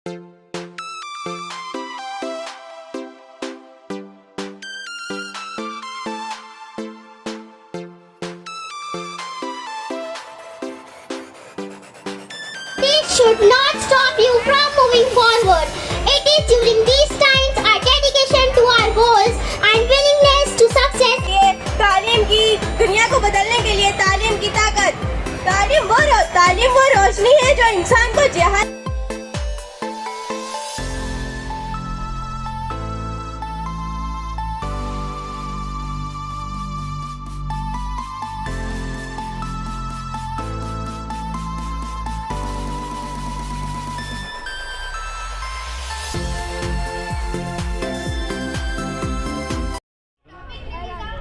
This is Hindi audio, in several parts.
This should not stop you from moving forward. It is during these times our dedication to our goals and willingness to success. तालीम की दुनिया को बदलने के लिए तालीम की ताकत, तालीम वो रोशनी है जो इंसान को जहान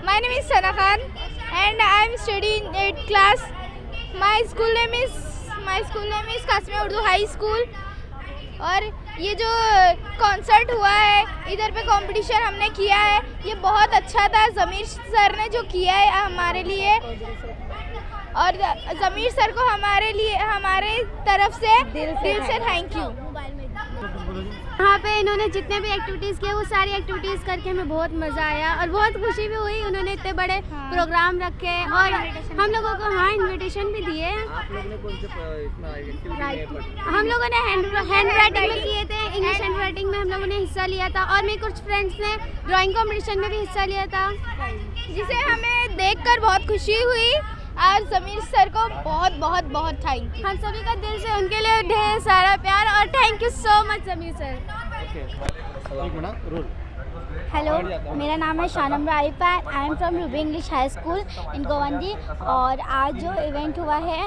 My name is Sana Khan and I am studying in 8th class. My school name is Qasmia Urdu high school. और ये जो कॉन्सर्ट हुआ है, इधर पे कंपटीशन हमने किया है, ये बहुत अच्छा था। ज़मीर सर ने जो किया है हमारे लिए, और ज़मीर सर को हमारे तरफ से दिल से थैंक यू। यहाँ पे इन्होंने जितने भी एक्टिविटीज़ किए वो सारी एक्टिविटीज़ करके हमें बहुत मज़ा आया और बहुत खुशी भी हुई। उन्होंने इतने बड़े प्रोग्राम रखे और हम लोगों को इनविटेशन भी दिए। हम लोगों ने हैंड राइटिंग में किए थे, इंग्लिश हैंड राइटिंग में हम लोगों ने हिस्सा लिया था और मेरे कुछ फ्रेंड्स ने ड्राइंग कॉम्पिटिशन में भी हिस्सा लिया था, जिसे हमें देखकर बहुत खुशी हुई। और ज़मीर सर को बहुत बहुत बहुत थैंक यू। हम सभी का दिल से उनके लिए ढेर सारा प्यार और thank you so much Zameer sir. Hello, मेरा नाम है Shanam Raifa. I am from Ruby English high school in Govandi. और आज जो इवेंट हुआ है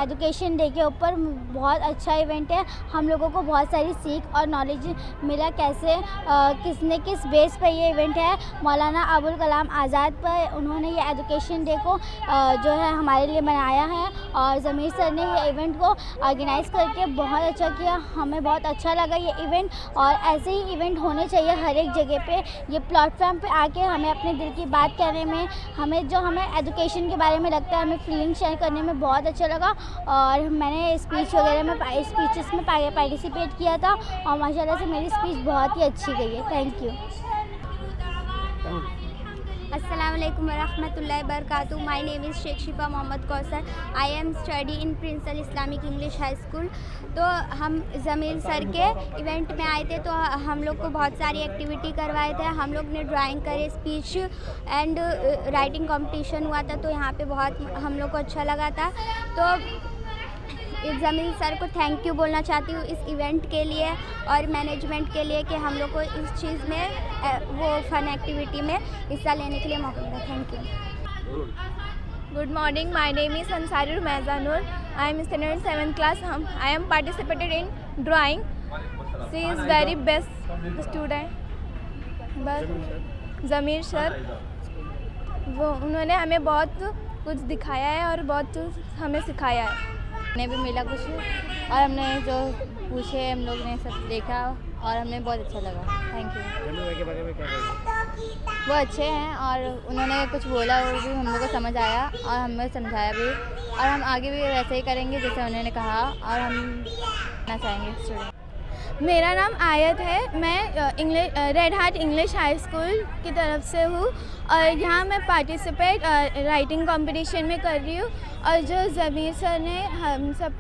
एजुकेशन डे के ऊपर, बहुत अच्छा इवेंट है। हम लोगों को बहुत सारी सीख और नॉलेज मिला कैसे किसने किस बेस पर ये इवेंट है। मौलाना अबुल कलाम आज़ाद पर उन्होंने ये एजुकेशन डे को जो है हमारे लिए बनाया है और ज़मीर सर ने ये इवेंट को ऑर्गेनाइज़ करके बहुत अच्छा किया। हमें बहुत अच्छा लगा ये इवेंट, और ऐसे ही इवेंट होने चाहिए हर एक जगह पे। ये प्लेटफॉर्म पे आके हमें अपने दिल की बात कहने में, हमें एजुकेशन के बारे में लगता है, हमें फीलिंग शेयर करने में बहुत अच्छा लगा। और मैंने स्पीचेस में पार्टिसिपेट किया था और माशाल्लाह से मेरी स्पीच बहुत ही अच्छी गई है। Thank you. अस्सलाम वालेकुम वरहमतुल्लाहि वबरकातुहू। My name is Shaikh Shifa Mohammad Kausar. I am study in Prince Al Islamic English high School. तो हम ज़मीर सर के इवेंट में आए थे, तो हम लोग को बहुत सारी एक्टिविटी करवाए थे। हम लोग ने ड्राइंग करे, स्पीच एंड राइटिंग कंपटीशन हुआ था, तो यहाँ पे बहुत हम लोग को अच्छा लगा था। तो ज़मीर सर को थैंक यू बोलना चाहती हूँ इस इवेंट के लिए और मैनेजमेंट के लिए कि हम लोग को इस चीज़ में वो फन एक्टिविटी में हिस्सा लेने के लिए मौका मिला। Thank you. Good morning, my name is Ansari Rumaiza Noor. I am studying 7th class. I am participated in drawing. She is very best student. But Zamir sir उन्होंने हमें बहुत कुछ दिखाया है और बहुत हमें सिखाया है। ने भी मिला कुछ और हमने जो पूछे हम लोग ने सब देखा और हमें बहुत अच्छा लगा। Thank you. वो अच्छे हैं और उन्होंने कुछ बोला वो भी हम लोग को समझ आया और हमें समझाया भी, और हम आगे भी वैसे ही करेंगे जैसे उन्होंने कहा, और हम करना चाहेंगे स्टूडेंट। मेरा नाम आयत है। मैं red heart English high school की तरफ से हूँ और यहाँ मैं पार्टिसिपेट राइटिंग कंपटीशन में कर रही हूँ। और जो ज़मीर सर ने हम सब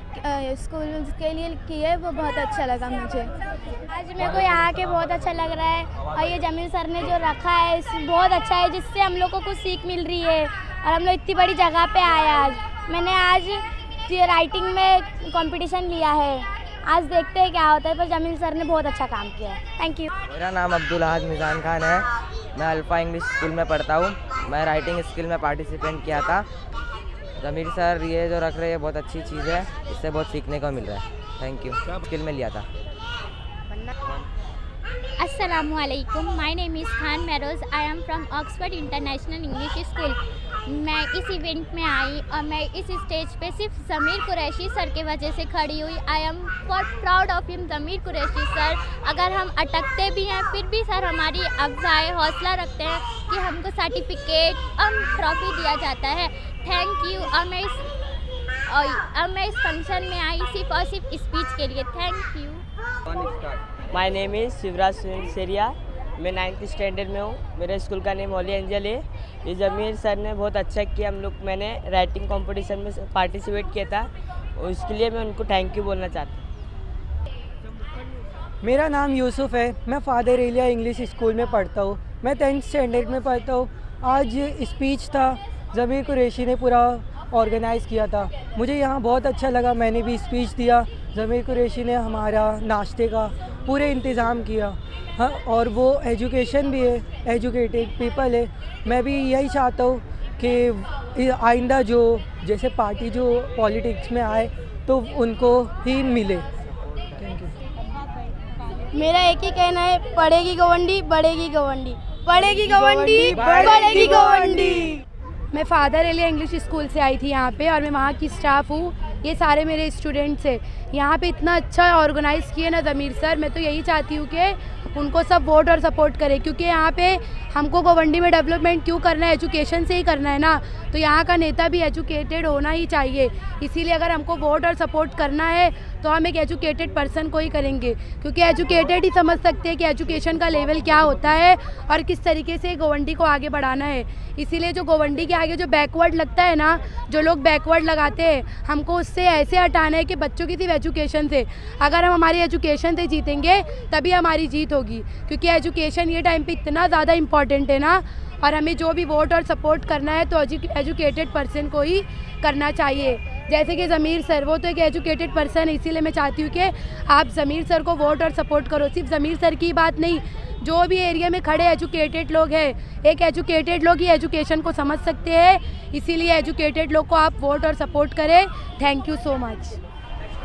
स्कूल के लिए किए वो बहुत अच्छा लगा मुझे। आज मेरे को यहाँ के बहुत अच्छा लग रहा है और ये ज़मीर सर ने जो रखा है बहुत अच्छा है, जिससे हम लोग को कुछ सीख मिल रही है और हम लोग इतनी बड़ी जगह पे आए। आज मैंने राइटिंग में कंपटीशन लिया है, आज देखते हैं क्या होता है, पर ज़मीर सर ने बहुत अच्छा काम किया है। Thank you. मेरा नाम अब्दुल अहद मिज़ान खान है। मैं अल्फ़ा इंग्लिश स्कूल में पढ़ता हूँ। मैं राइटिंग स्किल में पार्टिसिपेट किया था। ज़मीर सर ये जो रख रहे हैं बहुत अच्छी चीज़ है, इससे बहुत सीखने को मिल रहा है। Thank you. स्किल में लिया था। अस्सलामुअलैकुम, my name is Khan Meroz. I am from Oxford International English school. मैं इस इवेंट में आई और मैं इस स्टेज पे सिर्फ ज़मीर कुरैशी सर के वजह से खड़ी हुई। I am proud of him, Zamir Qureshi sir. अगर हम अटकते भी हैं फिर भी सर हमारी अफजाए हौसला रखते हैं कि हमको सर्टिफिकेट और ट्रॉफी दिया जाता है। Thank you. और मैं और मैं इस फंक्शन में आई सिर्फ और सिर्फ स्पीच के लिए। Thank you. My name is Shivraj Seriya. मैं 9th स्टैंडर्ड में हूँ। मेरे स्कूल का नेम होली एंजल है। ये जमीर सर ने बहुत अच्छा किया। मैंने राइटिंग कंपटीशन में पार्टिसिपेट किया था और इसके लिए मैं उनको थैंक यू बोलना चाहता हूँ। मेरा नाम यूसुफ है। मैं फादर एलिया इंग्लिश स्कूल में पढ़ता हूँ। मैं 10th स्टैंडर्ड में पढ़ता हूँ। आज स्पीच था, ज़मीर कुरैशी ने पूरा ऑर्गेनाइज़ किया था। मुझे यहाँ बहुत अच्छा लगा, मैंने भी स्पीच दिया। ज़मीर कुरैशी ने हमारा नाश्ते का पूरे इंतज़ाम किया। हाँ, और वो एजुकेशन भी है, एजुकेटेड पीपल है। मैं भी यही चाहता हूँ कि आइंदा जो जैसे पार्टी जो पॉलिटिक्स में आए तो उनको ही मिले। Thank you. मेरा एक ही कहना है, पढ़ेगी गवंडी बढ़ेगी गवंडी, पढ़ेगी गवंडी बढ़ेगी गवंडी। मैं फादर एलिया इंग्लिश स्कूल से आई थी यहाँ पे और मैं वहाँ की स्टाफ हूँ। ये सारे मेरे स्टूडेंट्स हैं। यहाँ पे इतना अच्छा ऑर्गेनाइज़ किए ना ज़मीर सर। मैं तो यही चाहती हूँ कि उनको सब वोट और सपोर्ट करें, क्योंकि यहाँ पे हमको गोवंडी में डेवलपमेंट क्यों करना है, एजुकेशन से ही करना है ना। तो यहाँ का नेता भी एजुकेटेड होना ही चाहिए। इसीलिए अगर हमको वोट और सपोर्ट करना है तो हम एक एजुकेटेड पर्सन को ही करेंगे, क्योंकि एजुकेटेड ही समझ सकते हैं कि एजुकेशन का लेवल क्या होता है और किस तरीके से गोवंडी को आगे बढ़ाना है। इसीलिए जो गोवंडी के आगे जो बैकवर्ड लगता है ना, जो लोग बैकवर्ड लगाते हैं, हमको उससे ऐसे हटाना है कि बच्चों की सिर्फ एजुकेशन से। अगर हम हमारी एजुकेशन से जीतेंगे तभी हमारी जीत होगी, क्योंकि एजुकेशन ये टाइम पे इतना ज़्यादा इम्पॉर्टेंट है ना। और हमें जो भी वोट और सपोर्ट करना है तो एजुकेटेड पर्सन को ही करना चाहिए। जैसे कि ज़मीर सर, वो तो एक एजुकेटेड पर्सन है। इसीलिए मैं चाहती हूँ कि आप ज़मीर सर को वोट और सपोर्ट करो। सिर्फ ज़मीर सर की बात नहीं, जो भी एरिया में खड़े एजुकेटेड लोग हैं, एक एजुकेटेड लोग ही एजुकेशन को समझ सकते हैं। इसीलिए एजुकेटेड लोग को आप वोट और सपोर्ट करें। Thank you so much.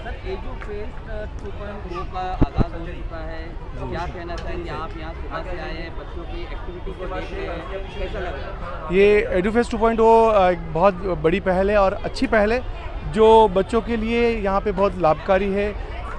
Sir, Edufest 2.0 का आगाज़ हो चुका है, क्या कहना चाहेंगे आप? यहाँ सुबह से आए हैं, बच्चों की एक्टिविटी को देख रहे हैं, कैसा लग रहा है? ये एजुफेस्ट 2.0 एक बहुत बड़ी पहल है और अच्छी पहल है, जो बच्चों के लिए यहाँ पे बहुत लाभकारी है।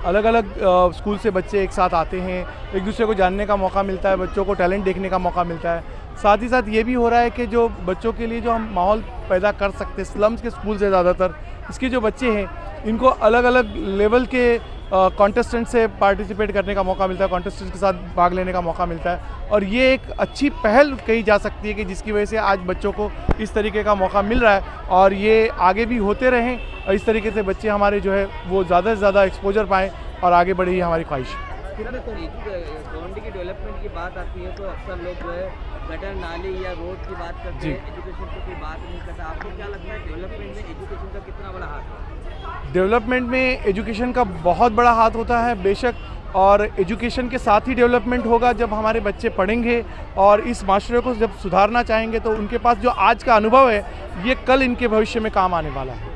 अलग अलग स्कूल से बच्चे एक साथ आते हैं, एक दूसरे को जानने का मौका मिलता है, बच्चों को टैलेंट देखने का मौका मिलता है। साथ ही साथ ये भी हो रहा है कि जो बच्चों के लिए जो हम माहौल पैदा कर सकते हैं, स्लम्स के स्कूल से ज़्यादातर इसके जो बच्चे हैं, इनको अलग अलग लेवल के कॉन्टेस्टेंट से पार्टिसिपेट करने का मौका मिलता है, कॉन्टेस्टेंट के साथ भाग लेने का मौका मिलता है। और ये एक अच्छी पहल कही जा सकती है कि जिसकी वजह से आज बच्चों को इस तरीके का मौका मिल रहा है और ये आगे भी होते रहें और इस तरीके से बच्चे हमारे जो है वो ज़्यादा से ज़्यादा एक्सपोजर पाएँ और आगे बढ़े, ही हमारी ख्वाहिश है। गोवंडी की डेवलपमेंट की बात आती है तो अक्सर लोग जो है गटर नाली या रोड की बात करते हैं, एजुकेशन की कोई बात नहीं करता। आपको क्या लगता है डेवलपमेंट में एजुकेशन का कितना बड़ा हाथ है? डेवलपमेंट में एजुकेशन का बहुत बड़ा हाथ होता है बेशक, और एजुकेशन के साथ ही डेवलपमेंट होगा। जब हमारे बच्चे पढ़ेंगे और इस माशरे को जब सुधारना चाहेंगे तो उनके पास जो आज का अनुभव है ये कल इनके भविष्य में काम आने वाला है।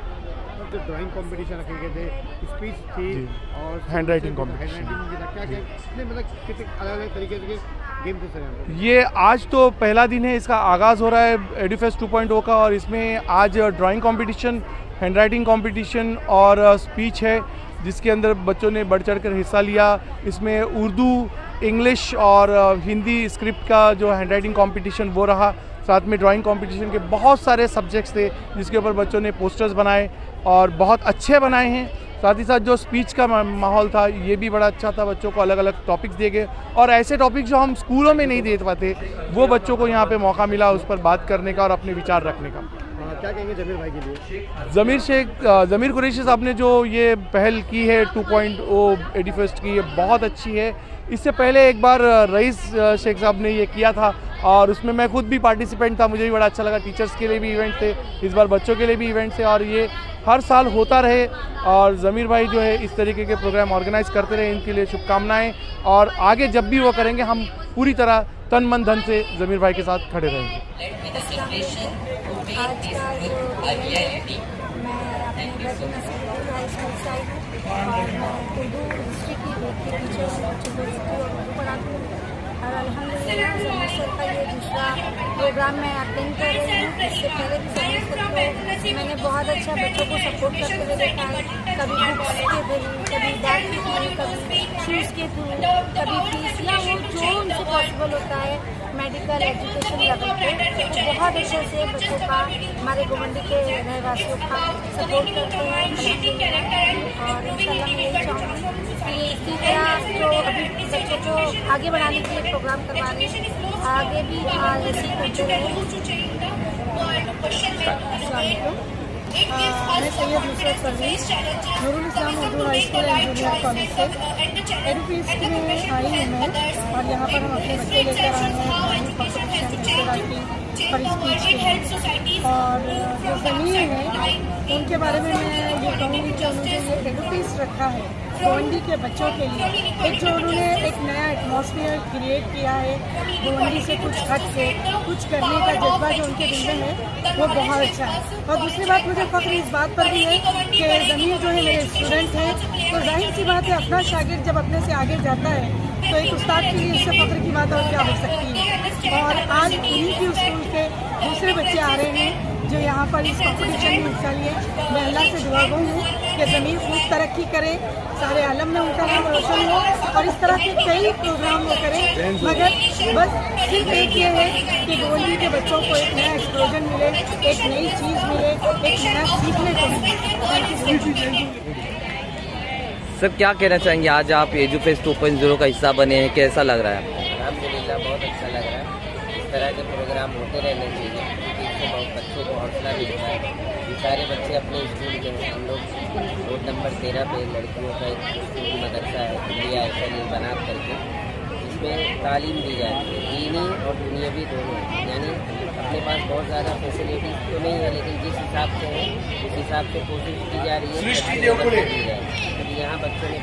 जो ड्राइंग कंपटीशन रखे गए थे, स्पीच थी और हैंड राइटिंग कॉम्पिटिशन, मतलब कितने अलग अलग तरीके के गेम थे। ये आज तो पहला दिन है, इसका आगाज़ हो रहा है एडुफेस्ट 2.0 का, और इसमें आज drawing competition, hand writing competition और स्पीच है, जिसके अंदर बच्चों ने बढ़ चढ़ कर हिस्सा लिया। इसमें उर्दू, इंग्लिश और हिंदी स्क्रिप्ट का जो हैंड राइटिंग कंपटीशन वो रहा। साथ में ड्राइंग कंपटीशन के बहुत सारे सब्जेक्ट्स थे जिसके ऊपर बच्चों ने पोस्टर्स बनाए और बहुत अच्छे बनाए हैं। साथ ही साथ जो स्पीच का माहौल था ये भी बड़ा अच्छा था। बच्चों को अलग अलग टॉपिक्स दिए गए और ऐसे टॉपिक्स जो हम स्कूलों में नहीं दे पाते वो बच्चों को यहाँ पे मौका मिला उस पर बात करने का और अपने विचार रखने का। क्या कहेंगे जमीर भाई के लिए? ज़मीर कुरैशी साहब ने जो ये पहल की है 2.0 एडुफेस्ट की, ये बहुत अच्छी है। इससे पहले एक बार रईस शेख साहब ने ये किया था और उसमें मैं खुद भी पार्टिसिपेंट था, मुझे भी बड़ा अच्छा लगा। टीचर्स के लिए भी इवेंट थे, इस बार बच्चों के लिए भी इवेंट थे और ये हर साल होता रहे और ज़मीर भाई जो है इस तरीके के प्रोग्राम ऑर्गेनाइज करते रहे, इनके लिए शुभकामनाएं। और आगे जब भी वो करेंगे हम पूरी तरह तन मन धन से ज़मीर भाई के साथ खड़े रहेंगे। आज का जो मैं अपने और मैं उर्दू डिस्ट्रिक्ट की टीचर हूँ, बच्चों को उर्दू पढ़ाती हूँ। और अल्हम्दुलिल्लाह जमीर सर का ये दूसरा प्रोग्राम मैं अटेंड कर रही हूँ। इससे पहले भी जमीर सर को मैंने बहुत अच्छा बच्चों को सपोर्ट करते हुए देखा है, कभी बुक्स के थ्रू, कभी बैग के थ्रू, कभी शूज़ के थ्रू, कभी फीस या वो जो उनसे पॉसिबल होता है मेडिकल एजुकेशन लेवल पे, तो बहुत अच्छे से बच्चों का, हमारे गोवंडी के रहवासियों का सपोर्ट करते हैं अल्हम्दुलिल्लाह। और इंशाल्लाह मैं यही चाहूँगी कि इसी तरह जो अभी बच्चों को आगे बढ़ाने के लिए प्रोग्राम करवा रहे हैं, आगे भी ऐसे करते रहें। मैं Syed Nusrat Parveen Noorul Islam Urdu high school and junior college से एडुफीस्ट में आई हूँ मैं, और यहाँ पर हम अपने बच्चे लेकर आए हैं कॉम्पिटिशन राइटिंग और स्पीच के लिए। और जो ज़मीर है उनके बारे में मैं ये कहूँगी कि उन्होंने ये एडुफीस्ट रखा है गोवंडी के बच्चों के लिए, एक जो उन्होंने एक नया एटमॉस्फेयर क्रिएट किया है गोवंडी से कुछ हट के कुछ करने का जज्बा जो उनके दिल में है वो बहुत अच्छा है। और दूसरी बात मुझे फ़ख्र इस बात पर भी है कि ज़मीर जो है मेरे स्टूडेंट हैं, तो जाहिर सी बात है अपना शागिर्द जब अपने से आगे जाता है तो एक उस्ताद के लिए इससे फ़ख्र की बात और क्या हो सकती है। और आज उन्हीं के स्कूल के दूसरे बच्चे आ रहे हैं जो यहाँ पर इस कॉम्पिटिशन में हिस्सा लिए। मैं अल्लाह से दुआ गो हूँ कि ज़मीर खूब तरक्की करे, सारे आलम में उनका नाम रोशन हो और इस तरह के कई प्रोग्राम वो करें, मगर बस सिर्फ एक ये है कि गोवंडी के बच्चों को एक नया एक्सप्लोजन मिले, एक नई चीज़ मिले, एक नया सीखने को मिले। सर क्या कहना चाहेंगे, आज आप एजुफेस्ट 2.0 का हिस्सा बने हैं, कैसा लग रहा है? अल्हम्दुलिल्लाह बहुत अच्छा लग रहा है। इस तरह के प्रोग्राम होते रहने चाहिए क्योंकि इससे बहुत बच्चों को हौसला मिलता है। ये सारे बच्चे अपने स्कूल के हैं, हम लोग रोड नंबर 13 पे लड़कियों का एक स्कूल मदरसा है इंडिया ऐसा बना करके, इसमें तालीम दी जाती है दीनी और दुनियावी दोनों। यानी अपने पास बहुत ज़्यादा फैसिलिटीज तो नहीं है, लेकिन जिस हिसाब से है उस हिसाब से कोशिश की जा रही है। यहाँ बच्चों ने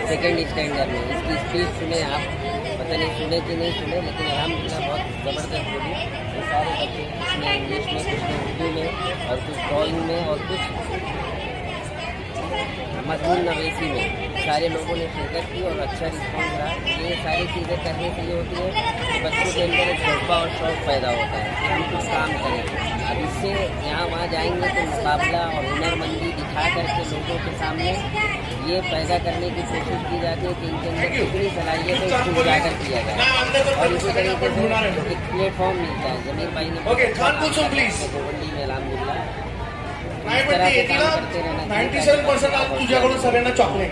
सेकेंड स्टैंडर्ड में इसकी स्पीच सुने आप, पता नहीं सुने कि नहीं सुने, लेकिन अल्हम्दुलिल्लाह बहुत ज़बरदस्त बोली। ये सारे बच्चे कुछ में इंग्लिश में, कुछ में उर्दू में और कुछ ड्राइंग में और कुछ मजमून नवेसी में सारे लोगों ने शिरकत की और अच्छा रिस्पॉन्स रहा। ये सारी चीज़ें करने से ये होती है कि बच्चों के अंदर एक जज्बा और शौक़ पैदा होता है कि हम कुछ काम करें। अब इससे यहाँ वहाँ जाएंगे तो मुकाबला और हुनरमंदी दिखा करके लोगों के सामने ये पैदा करने की कोशिश की जाती है कि इनके अंदर कितनी सलाहियत है उसको उजागर किया जाए। और इसी तरीके से एक प्लेटफॉर्म मिलता है। जमीर भाई ने गोवंडी में अल्हम्दुलिल्लाह इस तरह के काम करते रहना चाहिए। 97% आज तुझ्याकडून सगळ्यांना चॉकलेट